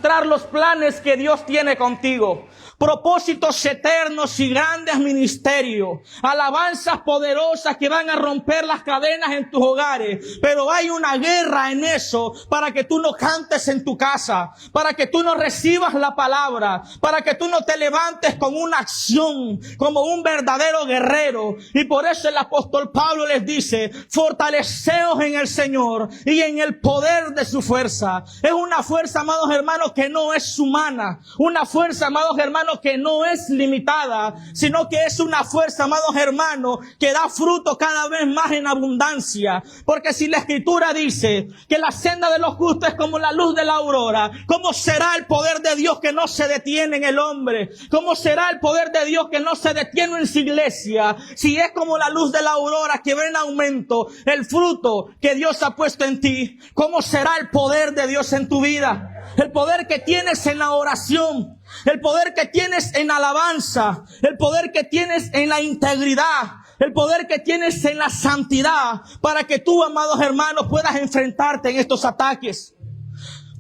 mostrar los planes que Dios tiene contigo. Propósitos eternos y grandes ministerios. Alabanzas poderosas que van a romper las cadenas en tus hogares. Pero hay una guerra en eso para que tú no cantes en tu casa. Para que tú no recibas la palabra. Para que tú no te levantes con una acción como un verdadero guerrero. Y por eso el apóstol Pablo les dice, fortaleceos en el Señor y en el poder de su fuerza. Es una fuerza, amados hermanos, que no es humana. Una fuerza, amados hermanos, que no es limitada, sino que es una fuerza, amados hermanos, que da fruto cada vez más en abundancia. Porque si la Escritura dice que la senda de los justos es como la luz de la aurora, ¿cómo será el poder de Dios que no se detiene en el hombre? ¿Cómo será el poder de Dios que no se detiene en su iglesia? Si es como la luz de la aurora que va en aumento, el fruto que Dios ha puesto en ti, ¿cómo será el poder de Dios en tu vida? El poder que tienes en la oración, el poder que tienes en alabanza, el poder que tienes en la integridad, el poder que tienes en la santidad, para que tú, amados hermanos, puedas enfrentarte en estos ataques.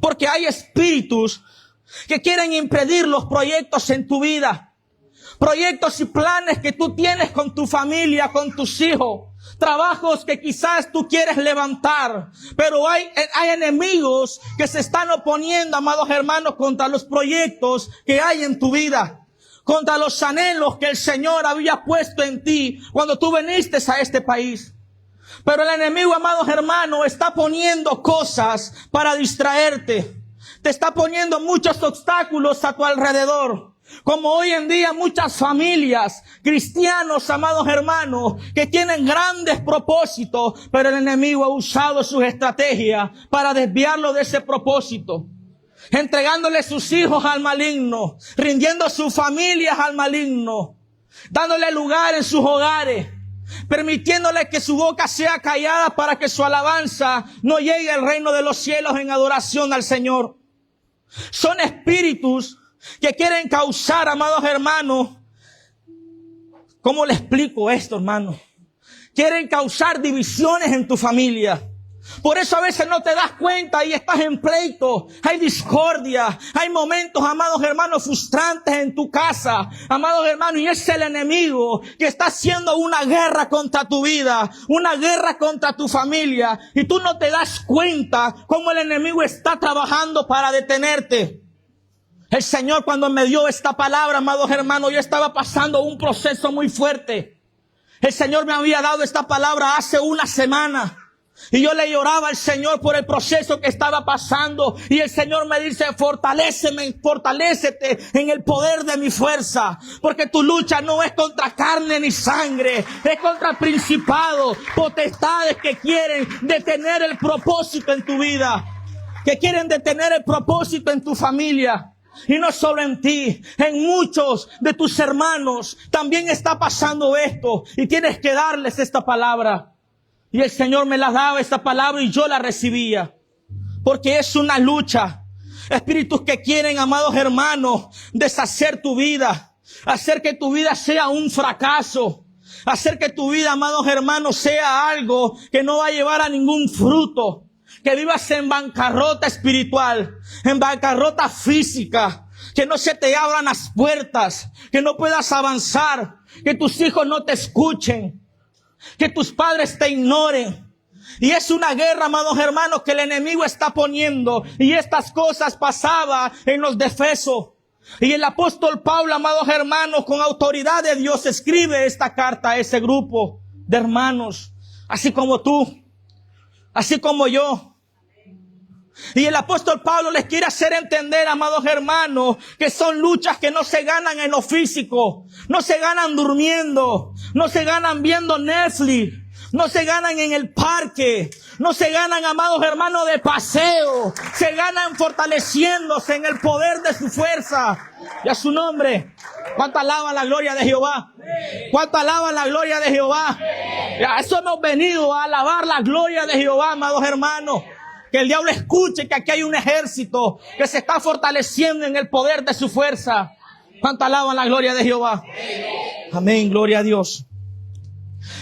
Porque hay espíritus que quieren impedir los proyectos en tu vida. Proyectos y planes que tú tienes con tu familia, con tus hijos. Trabajos que quizás tú quieres levantar, pero hay enemigos que se están oponiendo, amados hermanos, contra los proyectos que hay en tu vida, contra los anhelos que el Señor había puesto en ti cuando tú viniste a este país. Pero el enemigo, amados hermanos, está poniendo cosas para distraerte. Te está poniendo muchos obstáculos a tu alrededor. Como hoy en día muchas familias, cristianos, amados hermanos, que tienen grandes propósitos, pero el enemigo ha usado sus estrategias para desviarlo de ese propósito. Entregándole sus hijos al maligno, rindiendo sus familias al maligno, dándole lugar en sus hogares, permitiéndole que su boca sea callada para que su alabanza no llegue al reino de los cielos en adoración al Señor. Son espíritus que quieren causar, amados hermanos, ¿cómo le explico esto, hermano? Quieren causar divisiones en tu familia. Por eso a veces no te das cuenta y estás en pleito, hay discordia, hay momentos, amados hermanos, frustrantes en tu casa, amados hermanos, y es el enemigo que está haciendo una guerra contra tu vida, una guerra contra tu familia, y tú no te das cuenta cómo el enemigo está trabajando para detenerte. El Señor, cuando me dio esta palabra, amados hermanos, yo estaba pasando un proceso muy fuerte. El Señor me había dado esta palabra hace una semana. Y yo le lloraba al Señor por el proceso que estaba pasando. Y el Señor me dice, fortalécete en el poder de mi fuerza. Porque tu lucha no es contra carne ni sangre. Es contra principados, potestades que quieren detener el propósito en tu vida. Que quieren detener el propósito en tu familia. Y no solo en ti, en muchos de tus hermanos también está pasando esto. Y tienes que darles esta palabra. Y el Señor me la daba esta palabra y yo la recibía. Porque es una lucha. Espíritus que quieren, amados hermanos, deshacer tu vida. Hacer que tu vida sea un fracaso. Hacer que tu vida, amados hermanos, sea algo que no va a llevar a ningún fruto. Que vivas en bancarrota espiritual, en bancarrota física, que no se te abran las puertas, que no puedas avanzar, que tus hijos no te escuchen, que tus padres te ignoren. Y es una guerra, amados hermanos, que el enemigo está poniendo. Y estas cosas pasaban en los de Efeso. Y el apóstol Pablo, amados hermanos, con autoridad de Dios, escribe esta carta a ese grupo de hermanos, así como tú, así como yo. Y el apóstol Pablo les quiere hacer entender, amados hermanos, que son luchas que no se ganan en lo físico, no se ganan durmiendo, no se ganan viendo Netflix, no se ganan en el parque, no se ganan, amados hermanos, de paseo, se ganan fortaleciéndose en el poder de su fuerza y a su nombre. ¿Cuánto alaban la gloria de Jehová? ¿Cuánto alaban la gloria de Jehová? A eso hemos venido, a alabar la gloria de Jehová, amados hermanos. Que el diablo escuche que aquí hay un ejército que se está fortaleciendo en el poder de su fuerza. ¿Cuánto alaban la gloria de Jehová? Amén, gloria a Dios.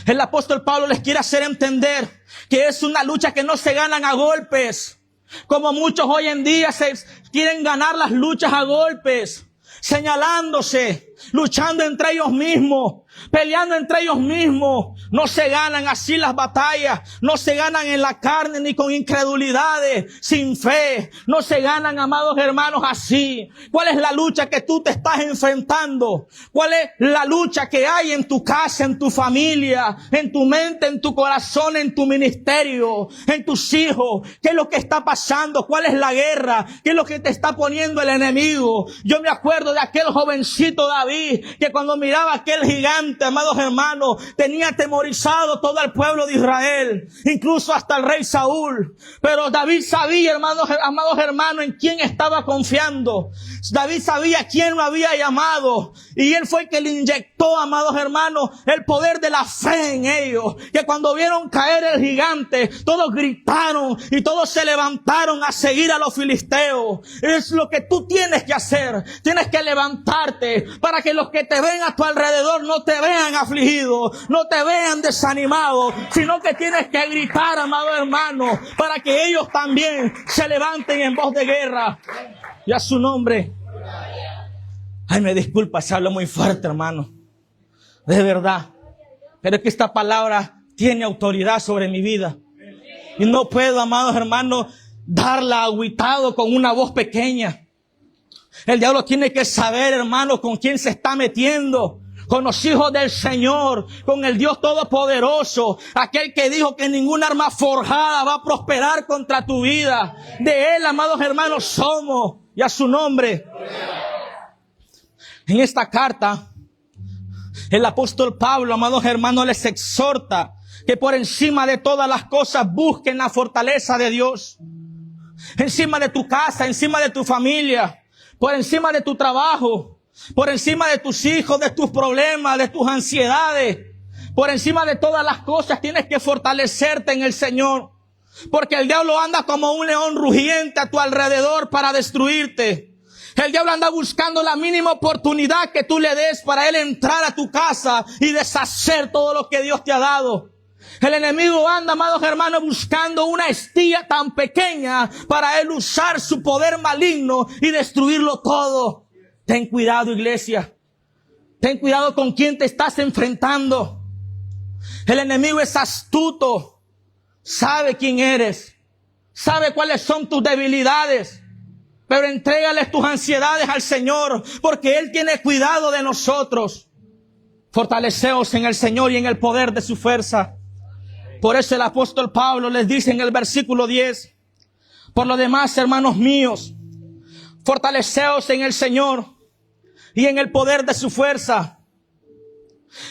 El apóstol Pablo les quiere hacer entender que es una lucha que no se ganan a golpes, Como muchos hoy en día se quieren ganar las luchas a golpes, señalándose, luchando entre ellos mismos, peleando entre ellos mismos. No se ganan así las batallas, no se ganan en la carne ni con incredulidades, sin fe. No se ganan, amados hermanos, así. ¿Cuál es la lucha que tú te estás enfrentando? ¿Cuál es la lucha que hay en tu casa, en tu familia, en tu mente, en tu corazón, en tu ministerio, en tus hijos? ¿Qué es lo que está pasando? ¿Cuál es la guerra? ¿Qué es lo que te está poniendo el enemigo? Yo me acuerdo de aquel jovencito David, que cuando miraba a aquel gigante, amados hermanos, tenía atemorizado todo el pueblo de Israel, incluso hasta el rey Saúl. Pero David sabía, amados hermanos, en quién estaba confiando. David sabía quién lo había llamado, y él fue el que le inyectó, amados hermanos, el poder de la fe en ellos, que cuando vieron caer el gigante, todos gritaron y todos se levantaron a seguir a los filisteos. Es lo que tú tienes que hacer. Tienes que levantarte para que los que te ven a tu alrededor no te vean afligido, no te vean desanimado, sino que tienes que gritar, amado hermano, para que ellos también se levanten en voz de guerra. Y a su nombre. Ay, me disculpa si hablo muy fuerte, hermano. De verdad. Pero es que esta palabra tiene autoridad sobre mi vida. Y no puedo, amados hermanos, darla agüitado con una voz pequeña. El diablo tiene que saber, hermano, con quién se está metiendo. Con los hijos del Señor, con el Dios Todopoderoso, aquel que dijo que ninguna arma forjada va a prosperar contra tu vida. De Él, amados hermanos, somos, y a su nombre. En esta carta, el apóstol Pablo, amados hermanos, les exhorta que por encima de todas las cosas busquen la fortaleza de Dios. Encima de tu casa, encima de tu familia, por encima de tu trabajo, por encima de tus hijos, de tus problemas, de tus ansiedades. Por encima de todas las cosas tienes que fortalecerte en el Señor. Porque el diablo anda como un león rugiente a tu alrededor para destruirte. El diablo anda buscando la mínima oportunidad que tú le des para él entrar a tu casa y deshacer todo lo que Dios te ha dado. El enemigo anda, amados hermanos, buscando una estilla tan pequeña para él usar su poder maligno y destruirlo todo. Ten cuidado, iglesia. Ten cuidado con quién te estás enfrentando. El enemigo es astuto. Sabe quién eres. Sabe cuáles son tus debilidades. Pero entrégales tus ansiedades al Señor, porque Él tiene cuidado de nosotros. Fortaleceos en el Señor y en el poder de su fuerza. Por eso el apóstol Pablo les dice en el versículo 10, por lo demás, hermanos míos, fortaleceos en el Señor y en el poder de su fuerza.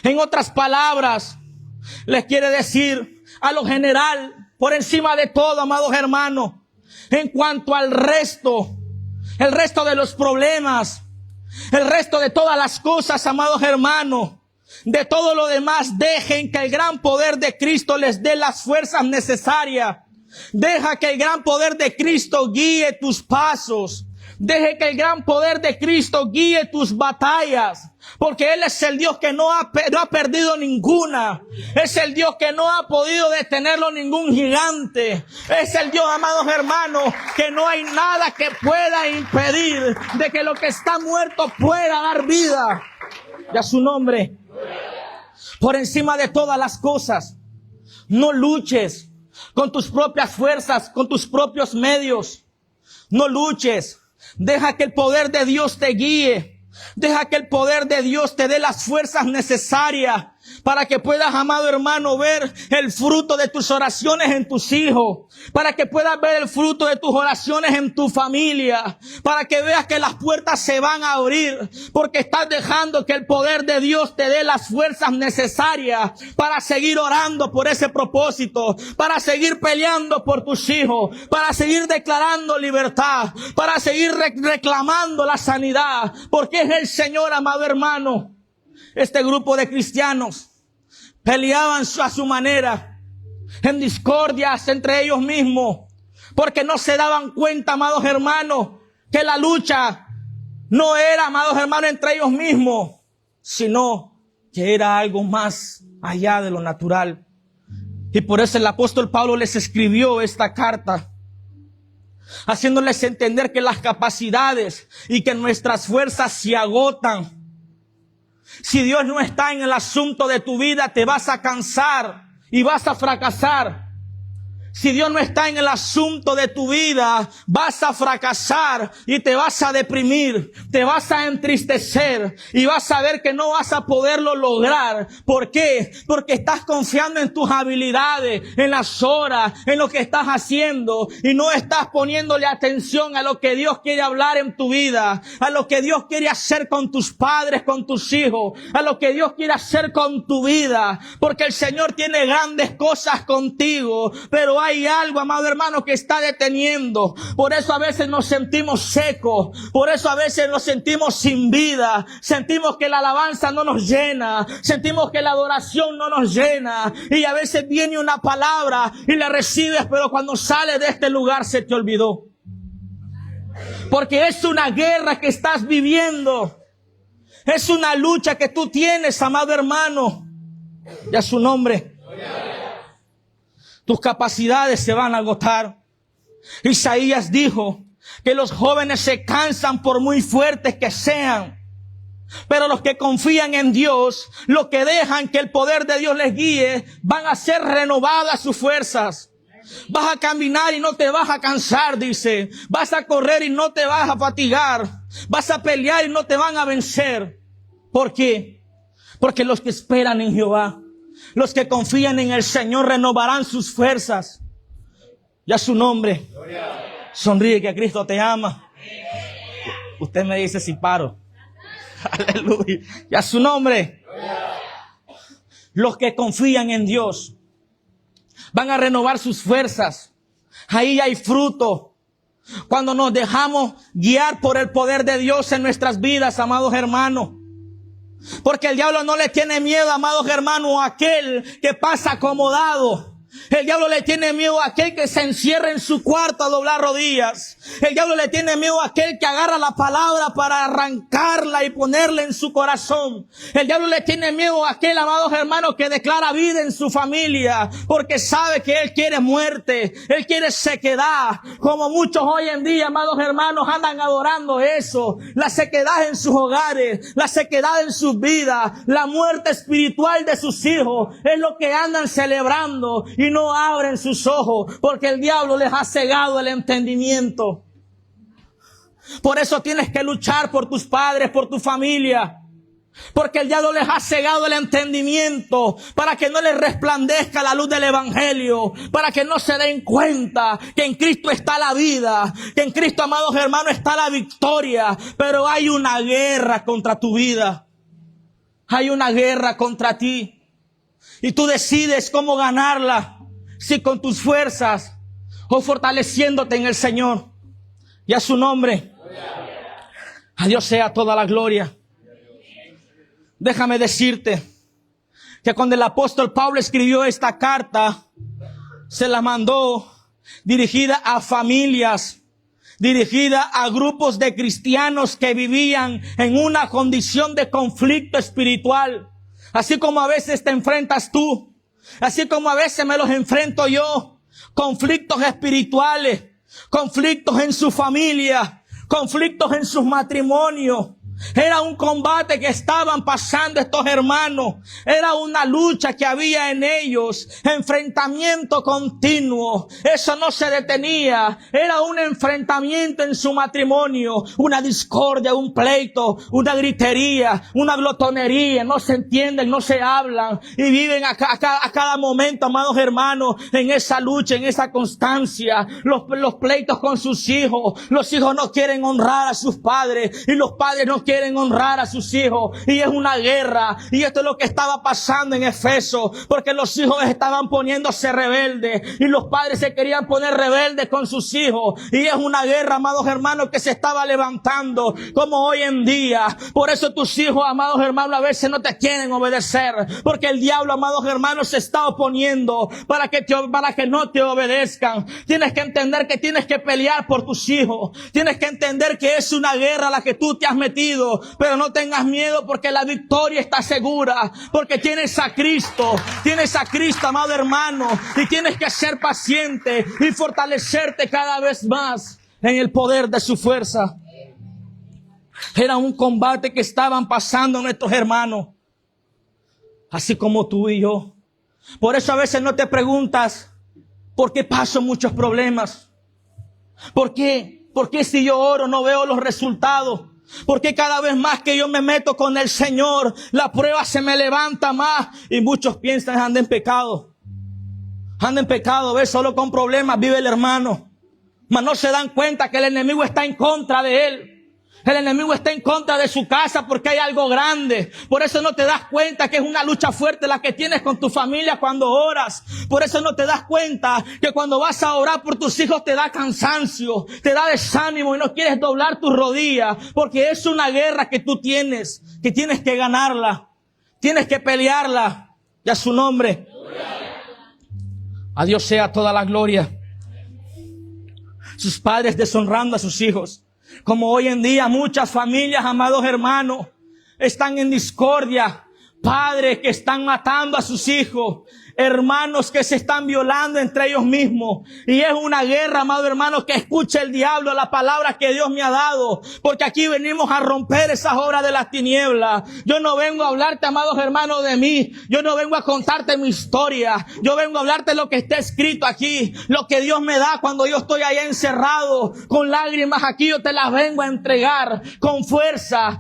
En otras palabras, les quiere decir a lo general, por encima de todo, amados hermanos, en cuanto al resto, el resto de los problemas, el resto de todas las cosas, amados hermanos, de todo lo demás, dejen que el gran poder de Cristo les dé las fuerzas necesarias. Deja que el gran poder de Cristo guíe tus pasos. Deje que el gran poder de Cristo guíe tus batallas. Porque Él es el Dios que no ha perdido ninguna. Es el Dios que no ha podido detenerlo ningún gigante. Es el Dios, amados hermanos, que no hay nada que pueda impedir de que lo que está muerto pueda dar vida. Y a su nombre. Por encima de todas las cosas, no luches con tus propias fuerzas, con tus propios medios. No luches. Deja que el poder de Dios te guíe. Deja que el poder de Dios te dé las fuerzas necesarias para que puedas, amado hermano, ver el fruto de tus oraciones en tus hijos, para que puedas ver el fruto de tus oraciones en tu familia, para que veas que las puertas se van a abrir, porque estás dejando que el poder de Dios te dé las fuerzas necesarias para seguir orando por ese propósito, para seguir peleando por tus hijos, para seguir declarando libertad, para seguir reclamando la sanidad, porque es el Señor, amado hermano. Este grupo de cristianos peleaban a su manera, en discordias entre ellos mismos, porque no se daban cuenta, amados hermanos, que la lucha no era, amados hermanos, entre ellos mismos, sino que era algo más allá de lo natural. Y por eso el apóstol Pablo les escribió esta carta. haciéndoles entender que las capacidades y que nuestras fuerzas se agotan. Si Dios no está en el asunto de tu vida, te vas a cansar y vas a fracasar. Si Dios no está en el asunto de tu vida, vas a fracasar y te vas a deprimir, te vas a entristecer y vas a ver que no vas a poderlo lograr. ¿Por qué? Porque estás confiando en tus habilidades, en las horas, en lo que estás haciendo y no estás poniéndole atención a lo que Dios quiere hablar en tu vida, a lo que Dios quiere hacer con tus padres, con tus hijos, a lo que Dios quiere hacer con tu vida, porque el Señor tiene grandes cosas contigo, pero hay algo, amado hermano, que está deteniendo. Por eso a veces nos sentimos secos, por eso a veces nos sentimos sin vida, sentimos que la alabanza no nos llena, sentimos que la adoración no nos llena, y a veces viene una palabra y la recibes, pero cuando sales de este lugar se te olvidó. Porque es una guerra que estás viviendo, es una lucha que tú tienes, amado hermano, y a su nombre. Tus capacidades se van a agotar. Isaías dijo que los jóvenes se cansan por muy fuertes que sean. Pero los que confían en Dios, los que dejan que el poder de Dios les guíe, van a ser renovadas sus fuerzas. Vas a caminar y no te vas a cansar, dice. Vas a correr y no te vas a fatigar. Vas a pelear y no te van a vencer. ¿Por qué? Porque los que esperan en Jehová, los que confían en el Señor renovarán sus fuerzas. Y a su nombre. Sonríe que Cristo te ama. Usted me dice si paro. Aleluya. Y a su nombre. Los que confían en Dios van a renovar sus fuerzas. Ahí hay fruto. Cuando nos dejamos guiar por el poder de Dios en nuestras vidas, amados hermanos. Porque el diablo no le tiene miedo, amados hermanos, a aquel que pasa acomodado. El diablo le tiene miedo a aquel que se encierra en su cuarto a doblar rodillas. El diablo le tiene miedo a aquel que agarra la palabra para arrancarla y ponerla en su corazón. El diablo le tiene miedo a aquel, amados hermanos, que declara vida en su familia, porque sabe que él quiere muerte, él quiere sequedad. Como muchos hoy en día, amados hermanos, andan adorando eso. La sequedad en sus hogares, la sequedad en sus vidas, la muerte espiritual de sus hijos, es lo que andan celebrando. Y no abren sus ojos porque el diablo les ha cegado el entendimiento. Por eso tienes que luchar por tus padres, por tu familia. Porque el diablo les ha cegado el entendimiento para que no les resplandezca la luz del evangelio, para que no se den cuenta que en Cristo está la vida, que en Cristo, amados hermanos, está la victoria. Pero hay una guerra contra tu vida. Hay una guerra contra ti. Y tú decides cómo ganarla, si con tus fuerzas o fortaleciéndote en el Señor. Y a su nombre, a Dios sea toda la gloria. Déjame decirte que cuando el apóstol Pablo escribió esta carta, se la mandó dirigida a familias, dirigida a grupos de cristianos que vivían en una condición de conflicto espiritual. Así como a veces te enfrentas tú, así como a veces me los enfrento yo. Conflictos espirituales, conflictos en su familia, conflictos en sus matrimonios. Era un combate que estaban pasando estos hermanos. Era una lucha que había en ellos. Enfrentamiento continuo. Eso no se detenía. Era un enfrentamiento en su matrimonio. Una discordia, un pleito, una gritería, una glotonería. No se entienden, no se hablan. Y viven a cada momento, amados hermanos, en esa lucha, en esa constancia. Los pleitos con sus hijos. Los hijos no quieren honrar a sus padres. Y los padres no quieren honrar a sus hijos, y es una guerra. Y esto es lo que estaba pasando en Efeso, porque los hijos estaban poniéndose rebeldes y los padres se querían poner rebeldes con sus hijos, y es una guerra, amados hermanos, que se estaba levantando como hoy en día. Por eso tus hijos, amados hermanos, a veces no te quieren obedecer, porque el diablo, amados hermanos, se está oponiendo para que no te obedezcan. Tienes que entender que tienes que pelear por tus hijos. Tienes que entender que es una guerra a la que tú te has metido. Pero no tengas miedo, porque la victoria está segura, porque tienes a Cristo, amado hermano, y tienes que ser paciente y fortalecerte cada vez más. en el poder de su fuerza. Era un combate que estaban pasando nuestros hermanos, así como tú y yo. Por eso a veces no te preguntas, ¿por qué paso muchos problemas? ¿Por qué? ¿Por qué si yo oro no veo los resultados? ¿Por qué cada vez más que yo me meto con el Señor, la prueba se me levanta más? Y muchos piensan, anda en pecado. Anda en pecado, ¿ves? Solo con problemas vive el hermano. Mas no se dan cuenta que el enemigo está en contra de él. El enemigo está en contra de su casa porque hay algo grande. Por eso no te das cuenta que es una lucha fuerte la que tienes con tu familia cuando oras. Por eso no te das cuenta que cuando vas a orar por tus hijos te da cansancio, te da desánimo y no quieres doblar tus rodillas. Porque es una guerra que tú tienes, que tienes que ganarla. Tienes que pelearla. Y a su nombre. A Dios sea toda la gloria. Sus padres deshonrando a sus hijos. Como hoy en día muchas familias, amados hermanos, están en discordia. Padres que están matando a sus hijos. Hermanos que se están violando entre ellos mismos. Y es una guerra, amado hermano, que escuche el diablo la palabra que Dios me ha dado. Porque aquí venimos a romper esas obras de las tinieblas. Yo no vengo a hablarte, amados hermanos, de mí. Yo no vengo a contarte mi historia. Yo vengo a hablarte lo que está escrito aquí. Lo que Dios me da cuando yo estoy allá encerrado. Con lágrimas aquí yo te las vengo a entregar. Con fuerza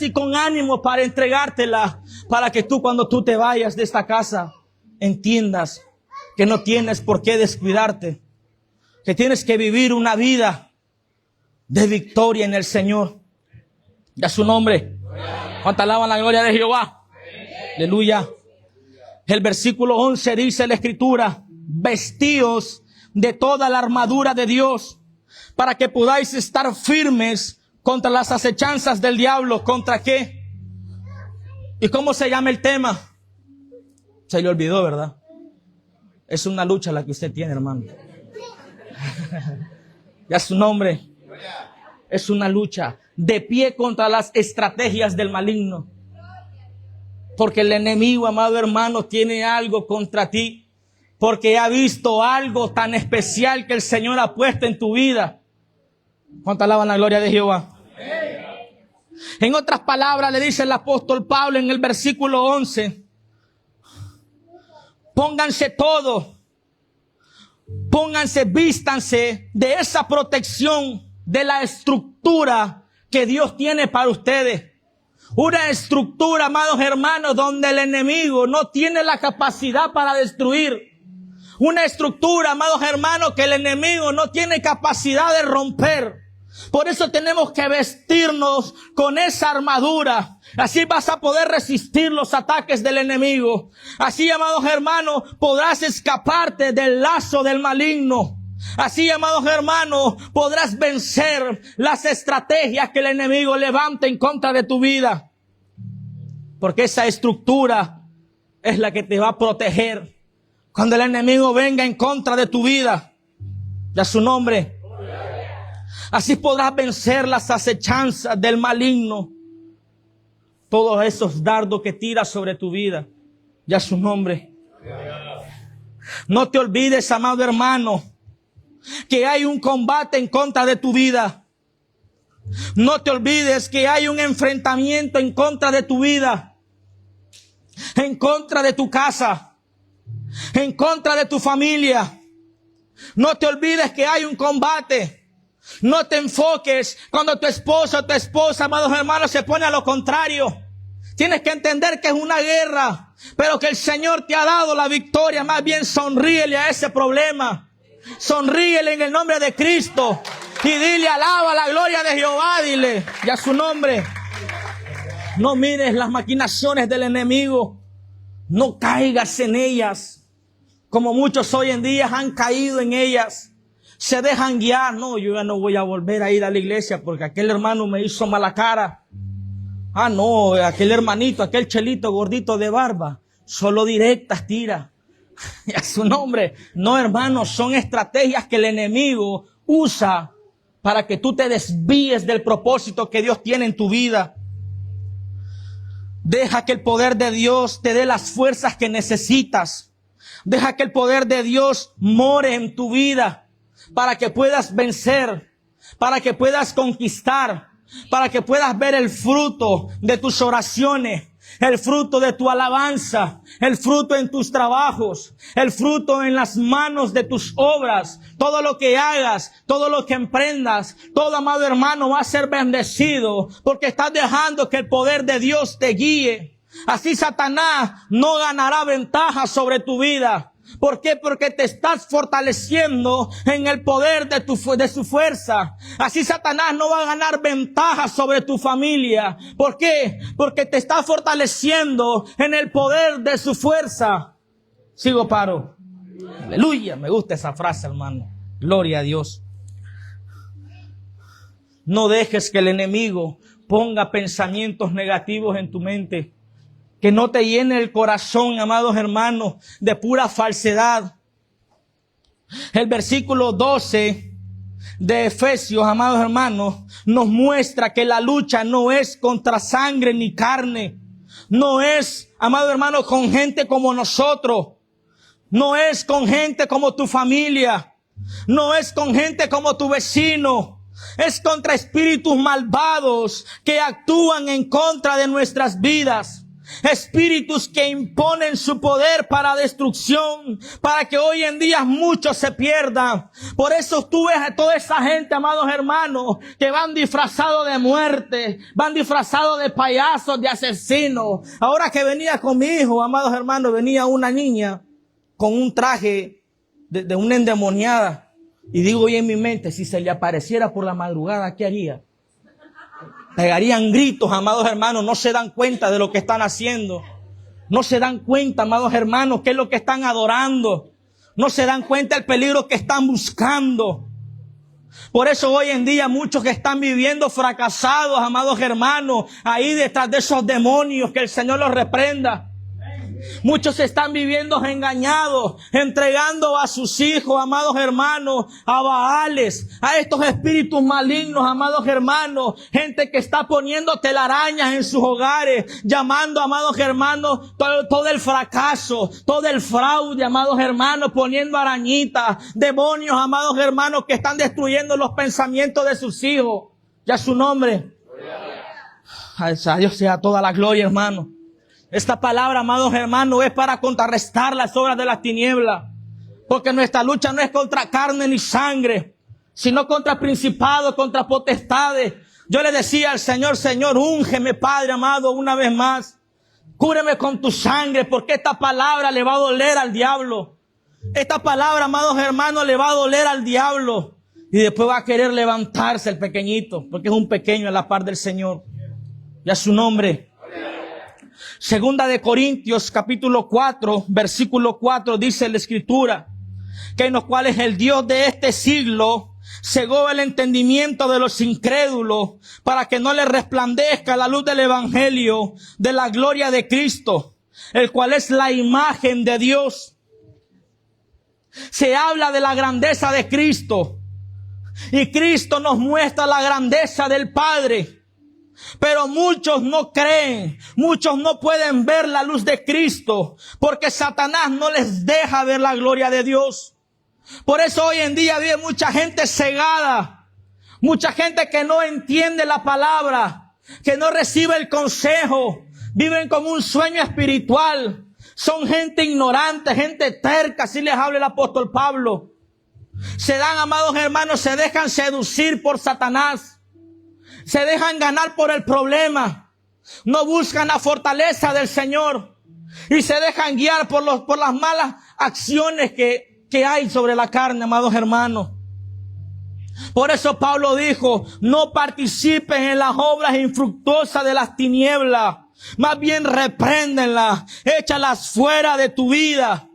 y con ánimo para entregártelas. Para que tú cuando tú te vayas de esta casa entiendas que no tienes por qué descuidarte, que tienes que vivir una vida de victoria en el Señor. Y a su nombre. ¿Cuánto alaban la gloria de Jehová? Aleluya. El versículo 11 dice la Escritura: vestíos de toda la armadura de Dios para que podáis estar firmes contra las acechanzas del diablo. ¿Contra qué? ¿Y cómo se llama el tema? Se le olvidó, ¿verdad? Es una lucha la que usted tiene, hermano. Ya su nombre. Es una lucha de pie contra las estrategias del maligno. Porque el enemigo, amado hermano, tiene algo contra ti. Porque ha visto algo tan especial que el Señor ha puesto en tu vida. ¿Cuánto alaban la gloria de Jehová? En otras palabras, le dice el apóstol Pablo en el versículo 11. Pónganse todo, vístanse de esa protección, de la estructura que Dios tiene para ustedes. Una estructura, amados hermanos, donde el enemigo no tiene la capacidad para destruir. Una estructura, amados hermanos, que el enemigo no tiene capacidad de romper. Por eso tenemos que vestirnos con esa armadura. Así vas a poder resistir los ataques del enemigo. Así, amados hermanos, podrás escaparte del lazo del maligno. Así, amados hermanos, podrás vencer las estrategias que el enemigo levanta en contra de tu vida. Porque esa estructura es la que te va a proteger cuando el enemigo venga en contra de tu vida. Y a su nombre. Así podrás vencer las acechanzas del maligno. Todos esos dardos que tira sobre tu vida. Y a su nombre. No te olvides, amado hermano, que hay un combate en contra de tu vida. No te olvides que hay un enfrentamiento en contra de tu vida. En contra de tu casa. En contra de tu familia. No te olvides que hay un combate. No te enfoques cuando tu esposo o tu esposa, amados hermanos, se pone a lo contrario. Tienes que entender que es una guerra, pero que el Señor te ha dado la victoria. Más bien sonríele a ese problema. Sonríele en el nombre de Cristo. Y dile, alaba la gloria de Jehová, dile. Y a su nombre. No mires las maquinaciones del enemigo. No caigas en ellas. Como muchos hoy en día han caído en ellas. Se dejan guiar. No, yo ya no voy a volver a ir a la iglesia porque aquel hermano me hizo mala cara. Ah, no, aquel hermanito, aquel chelito gordito de barba. Solo directas tira. Y a su nombre. No, hermanos, son estrategias que el enemigo usa para que tú te desvíes del propósito que Dios tiene en tu vida. Deja que el poder de Dios te dé las fuerzas que necesitas. Deja que el poder de Dios more en tu vida para que puedas vencer para que puedas conquistar, para que puedas ver el fruto de tus oraciones, el fruto de tu alabanza, el fruto en tus trabajos, el fruto en las manos de tus obras. Todo lo que hagas, todo lo que emprendas, todo, amado hermano, va a ser bendecido porque estás dejando que el poder de Dios te guíe. Así Satanás no ganará ventaja sobre tu vida. ¿Por qué? Porque te estás fortaleciendo en el poder de su fuerza. Así Satanás no va a ganar ventaja sobre tu familia. ¿Por qué? Porque te estás fortaleciendo en el poder de su fuerza. Sigo, paro. Aleluya, me gusta esa frase, hermano. Gloria a Dios. No dejes que el enemigo ponga pensamientos negativos en tu mente. Que no te llene el corazón, amados hermanos, de pura falsedad. El versículo 12 de Efesios, amados hermanos, nos muestra que la lucha no es contra sangre ni carne. No es, amados hermanos, con gente como nosotros. No es con gente como tu familia. No es con gente como tu vecino. Es contra espíritus malvados que actúan en contra de nuestras vidas. Espíritus que imponen su poder para destrucción, para que hoy en día muchos se pierdan. Por eso tú ves a toda esa gente, amados hermanos, que van disfrazados de muerte, van disfrazados de payasos, de asesinos. Ahora que venía con mi hijo, amados hermanos, venía una niña con un traje de una endemoniada. Y digo yo en mi mente, si se le apareciera por la madrugada, ¿qué haría? Pegarían gritos, amados hermanos. No se dan cuenta de lo que están haciendo. No se dan cuenta, amados hermanos, qué es lo que están adorando. No se dan cuenta del peligro que están buscando. Por eso hoy en día muchos que están viviendo fracasados, amados hermanos, ahí detrás de esos demonios, que el Señor los reprenda. Muchos están viviendo engañados, entregando a sus hijos, amados hermanos, a Baales, a estos espíritus malignos, amados hermanos. Gente que está poniendo telarañas en sus hogares, llamando, amados hermanos, todo el fracaso, todo el fraude, amados hermanos, poniendo arañitas, demonios, amados hermanos, que están destruyendo los pensamientos de sus hijos. Ya su nombre. A Dios sea toda la gloria, hermano. Esta palabra, amados hermanos, es para contrarrestar las obras de las tinieblas. Porque nuestra lucha no es contra carne ni sangre, sino contra principados, contra potestades. Yo le decía al Señor, Señor, úngeme, Padre amado, una vez más. Cúbreme con tu sangre, porque esta palabra le va a doler al diablo. Esta palabra, amados hermanos, le va a doler al diablo. Y después va a querer levantarse el pequeñito, porque es un pequeño a la par del Señor. Y a su nombre. Segunda de Corintios, capítulo 4, versículo 4, dice la Escritura, que en los cuales el Dios de este siglo cegó el entendimiento de los incrédulos para que no les resplandezca la luz del Evangelio de la gloria de Cristo, el cual es la imagen de Dios. Se habla de la grandeza de Cristo y Cristo nos muestra la grandeza del Padre. Pero muchos no creen, muchos no pueden ver la luz de Cristo, porque Satanás no les deja ver la gloria de Dios. Por eso hoy en día vive mucha gente cegada, mucha gente que no entiende la palabra, que no recibe el consejo, viven como un sueño espiritual. Son gente ignorante, gente terca, así les habla el apóstol Pablo. Se dan, amados hermanos, se dejan seducir por Satanás. Se dejan ganar por el problema. No buscan la fortaleza del Señor. Y se dejan guiar por las malas acciones que hay sobre la carne, amados hermanos. Por eso Pablo dijo, no participen en las obras infructuosas de las tinieblas. Más bien repréndenlas, échalas fuera de tu vida.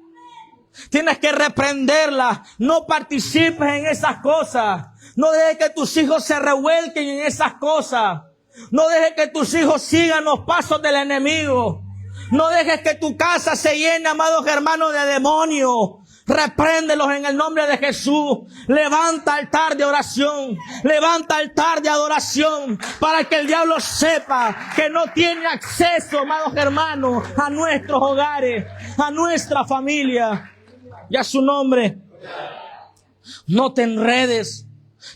Tienes que reprenderlas. No participes en esas cosas. No dejes que tus hijos se revuelquen en esas cosas. No dejes que tus hijos sigan los pasos del enemigo. No dejes que tu casa se llene, amados hermanos, de demonios. Repréndelos en el nombre de Jesús. Levanta altar de oración. Levanta altar de adoración. Para que el diablo sepa que no tiene acceso, amados hermanos, a nuestros hogares, a nuestra familia y a su nombre. No te enredes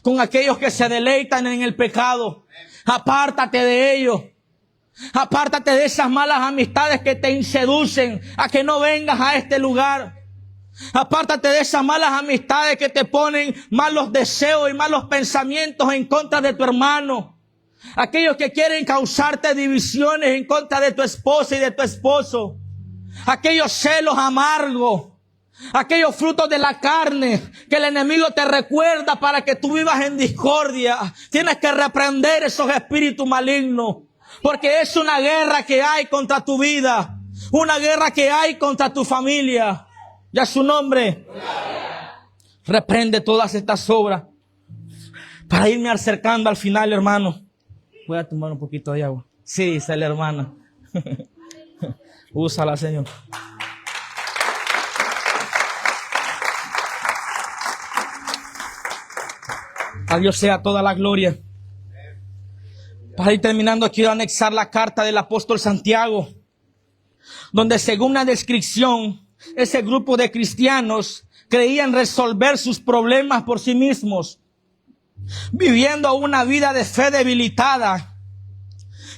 con aquellos que se deleitan en el pecado. Apártate de ellos. Apártate de esas malas amistades que te seducen a que no vengas a este lugar. Apártate de esas malas amistades que te ponen malos deseos y malos pensamientos en contra de tu hermano. Aquellos que quieren causarte divisiones en contra de tu esposa y de tu esposo. Aquellos celos amargos. Aquellos frutos de la carne que el enemigo te recuerda para que tú vivas en discordia. Tienes que reprender esos espíritus malignos. Porque es una guerra que hay contra tu vida. Una guerra que hay contra tu familia. Ya su nombre. Reprende todas estas obras. Para irme acercando al final, hermano. Voy a tomar un poquito de agua. Sí, dice la hermana. Úsala, Señor. A Dios sea toda la gloria. Para ir terminando, quiero anexar la carta del apóstol Santiago, donde según la descripción, ese grupo de cristianos creían resolver sus problemas por sí mismos, viviendo una vida de fe debilitada,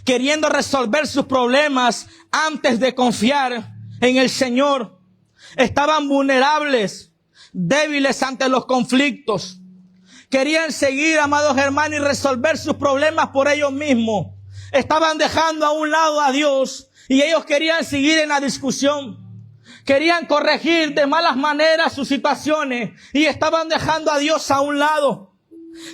queriendo resolver sus problemas antes de confiar en el Señor. Estaban vulnerables, débiles ante los conflictos. Querían seguir, amados hermanos, y resolver sus problemas por ellos mismos. Estaban dejando a un lado a Dios y ellos querían seguir en la discusión. Querían corregir de malas maneras sus situaciones y estaban dejando a Dios a un lado.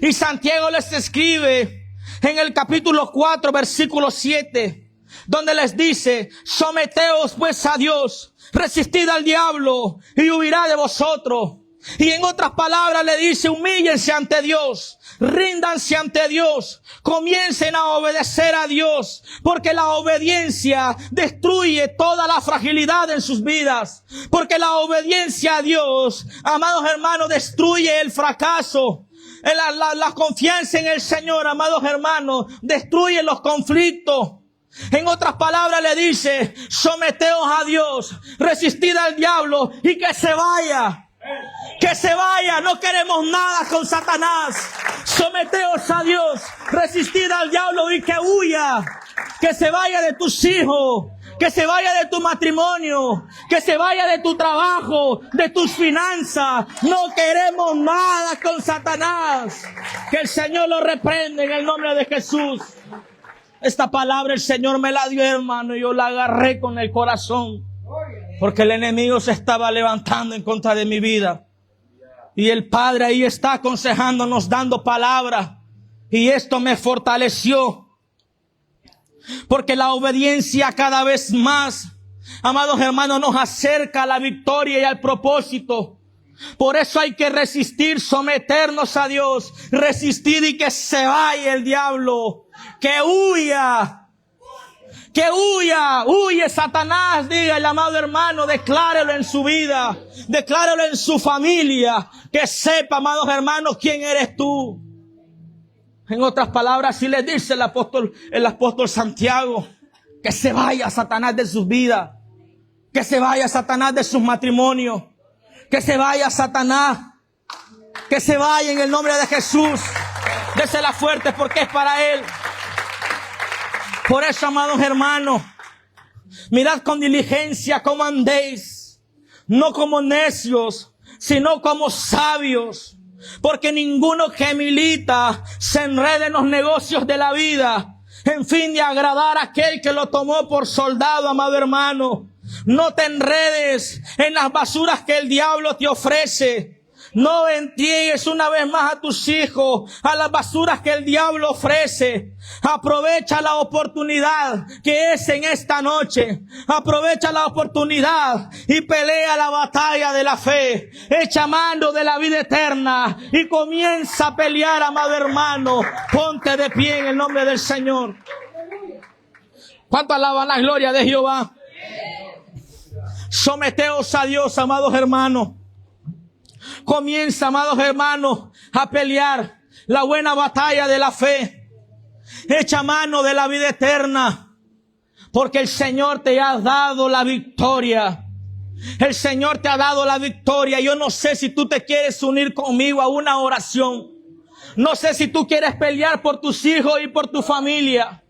Y Santiago les escribe en el capítulo 4, versículo 7, donde les dice: someteos pues a Dios, resistid al diablo y huirá de vosotros. Y en otras palabras le dice: humíllense ante Dios, ríndanse ante Dios, comiencen a obedecer a Dios, porque la obediencia destruye toda la fragilidad en sus vidas, porque la obediencia a Dios, amados hermanos, destruye el fracaso. La confianza en el Señor, amados hermanos, destruye los conflictos. En otras palabras le dice: someteos a Dios, resistid al diablo y que se vaya. Que se vaya, no queremos nada con Satanás. Someteos a Dios, resistid al diablo y que huya. Que se vaya de tus hijos, que se vaya de tu matrimonio, que se vaya de tu trabajo, de tus finanzas. No queremos nada con Satanás. Que el Señor lo reprenda en el nombre de Jesús. Esta palabra el Señor me la dio, hermano, y yo la agarré con el corazón. Porque el enemigo se estaba levantando en contra de mi vida. Y el Padre ahí está aconsejándonos, dando palabra. Y esto me fortaleció. Porque la obediencia cada vez más, amados hermanos, nos acerca a la victoria y al propósito. Por eso hay que resistir, someternos a Dios. Resistir y que se vaya el diablo. Que huya. Que huye Satanás, diga el amado hermano, declárelo en su vida, declárelo en su familia, que sepa, amados hermanos, quién eres tú. En otras palabras, si le dice el apóstol Santiago, que se vaya Satanás de sus vidas, que se vaya Satanás de sus matrimonios, que se vaya Satanás, que se vaya en el nombre de Jesús. Désela fuerte porque es para él. Por eso, amados hermanos, mirad con diligencia cómo andéis, no como necios, sino como sabios, porque ninguno que milita se enrede en los negocios de la vida, en fin de agradar a aquel que lo tomó por soldado, amado hermano. No te enredes en las basuras que el diablo te ofrece. No entregues una vez más a tus hijos a las basuras que el diablo ofrece. Aprovecha la oportunidad que es en esta noche. Aprovecha la oportunidad y pelea la batalla de la fe. Echa mano de la vida eterna y comienza a pelear, amado hermano. Ponte de pie en el nombre del Señor. ¿Cuánto alaban la gloria de Jehová? Someteos a Dios, amados hermanos. Comienza, amados hermanos, a pelear la buena batalla de la fe. Echa mano de la vida eterna, porque el Señor te ha dado la victoria. El Señor te ha dado la victoria. Yo no sé si tú te quieres unir conmigo a una oración. No sé si tú quieres pelear por tus hijos y por tu familia.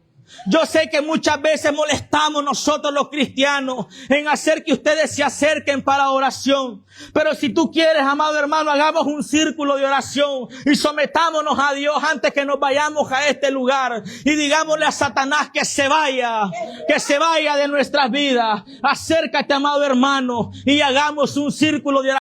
Yo sé que muchas veces molestamos nosotros los cristianos en hacer que ustedes se acerquen para oración. Pero si tú quieres, amado hermano, hagamos un círculo de oración y sometámonos a Dios antes que nos vayamos a este lugar. Y digámosle a Satanás que se vaya de nuestras vidas. Acércate, amado hermano, y hagamos un círculo de oración.